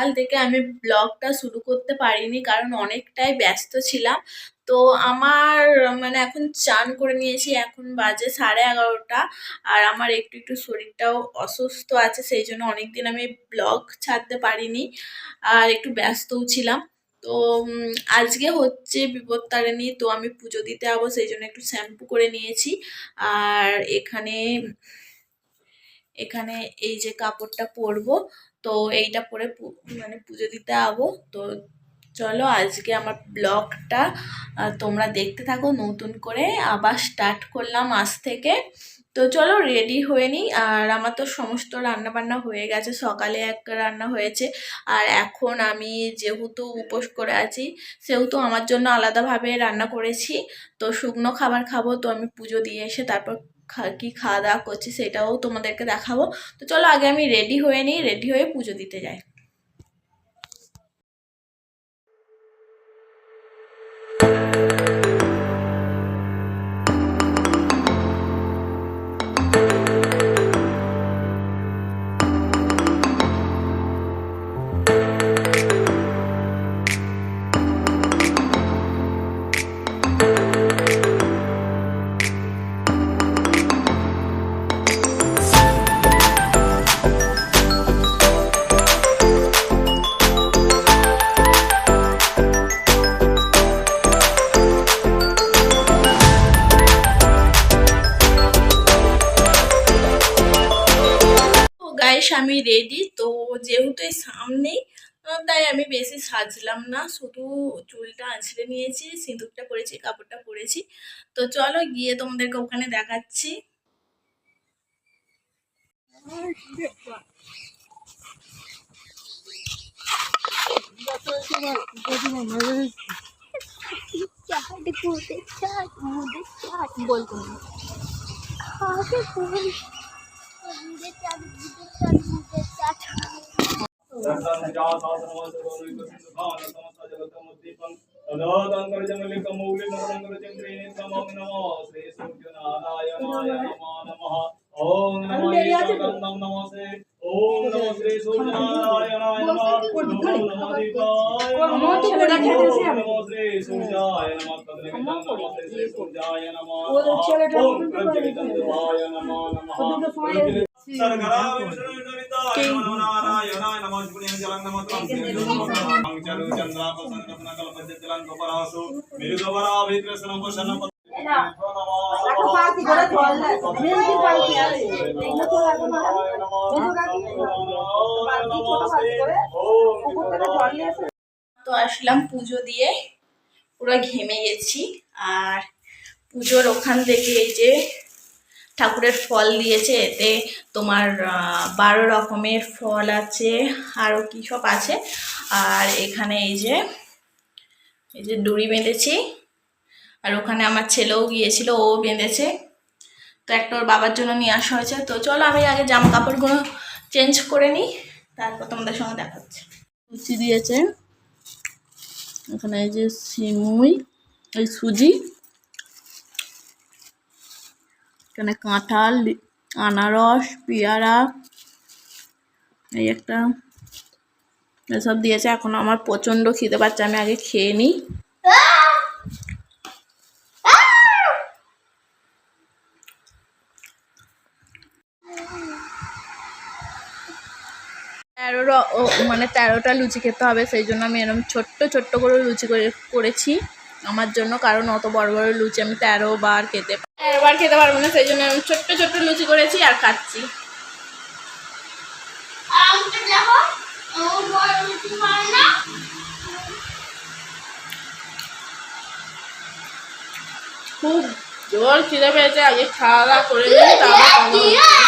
সকাল থেকে আমি ব্লগটা শুরু করতে পারিনি, কারণ অনেকটাই ব্যস্ত ছিলাম। তো আমার মানে এখন চান করে নিয়েছি, এখন বাজে 11:30। আর আমার একটু একটু শরীরটাও অসুস্থ আছে, সেই জন্য অনেকদিন আমি ব্লগ ছাড়তে পারিনি, আর একটু ব্যস্তও ছিলাম। তো আজকে হচ্ছে বিপত্তারিণী, তো আমি পুজো দিতে যাবো, সেই জন্য একটু শ্যাম্পু করে নিয়েছি। আর এখানে এখানে এই যে কাপড়টা পরবো, তো এইটা পরে মানে পুজো দিতে যাবো। তো চলো আজকে আমার ব্লগটা তোমরা দেখতে থাকো। নতুন করে আবার স্টার্ট করলাম আজ থেকে। তো চলো রেডি হয়ে নিই। আর আমার তো সমস্ত রান্না বান্না হয়ে গেছে, সকালে এক রান্না হয়েছে, আর এখন আমি যেহেতু উপোস করে আছি সেহেতু আমার জন্য আলাদাভাবে রান্না করেছি। তো শুকনো খাবার খাবো, তো আমি পুজো দিয়ে এসে তারপর কি খাওয়া দাওয়া করছি সেটাও তোমাদেরকে দেখাবো। তো চলো আগে আমি রেডি হয়ে নিই, রেডি হয়ে পুজো দিতে যাই। গাইস আমি রেডি। তো যেহেতু এই সামনেই, তাই আমি বেশি সাজলাম না, শুধু চুলটা আঁচড়ে নিয়েছি, সিঁদুরটা পরেছি, কাপড়টা পরেছি। তো চলো গিয়ে তোমাদেরকে ওখানে দেখাচ্ছি। ओम नमो नमस्ते, ओम नमो श्री सूर्यनारायणाय नमः, ओम नमो शिवाय नमः, नमो श्री सूर्याय नमः, नमो श्री सूर्याय नमः, ओम प्रत्येकंदवाय नमः नमः। सरगरा विष्णुविदाय नमो नारायणाय नमः, पुण्यं जलं नमः त्वं चरु चंद्राको संकल्पना कल्पजलं गोपरासु मिरुगवरा विकृष्णं वशनं তো আসলাম পুজো দিয়ে, পুরো ঘেমে গেছি। আর পুজোর ওখান থেকে এই যে ঠাকুরের ফল দিয়েছে, এতে তোমার 12 রকমের ফল আছে, আরও কী সব আছে। আর এখানে এই যে দড়ি বেঁধেছি, আর ওখানে আমার ছেলেও গিয়েছিল, ও বেঁধেছে। তো একটা ওর বাবার জন্য নিয়ে আসা হয়েছে। তো চলো আমি আগে জামা কাপড়গুলো চেঞ্জ করে নিই, তারপর তোমাদের সঙ্গে দেখাচ্ছি। লুচি দিয়েছে এখানে, এই যে সিমুই, এই সুজি, এখানে কাঁঠাল, আনারস, পেয়ারা, এই একটা, এসব দিয়েছে। এখন আমার প্রচণ্ড খিদে পাচ্ছে, আমি আগে খেয়ে নিই। মানে 13টা লুচি খেতে হবে, সেই জন্য আমি এরকম ছোট্ট ছোট্ট করে লুচি করেছি আমার জন্য, কারণ অত বড় বড় লুচি আমি 13 বার খেতে পারবো না, সেই জন্য আমি ছোট্ট ছোট্ট লুচি করেছি আর খাচ্ছি। খুব জোর খিদে পেয়েছে, আগে খাওয়া দাওয়া করে নিই, তারপর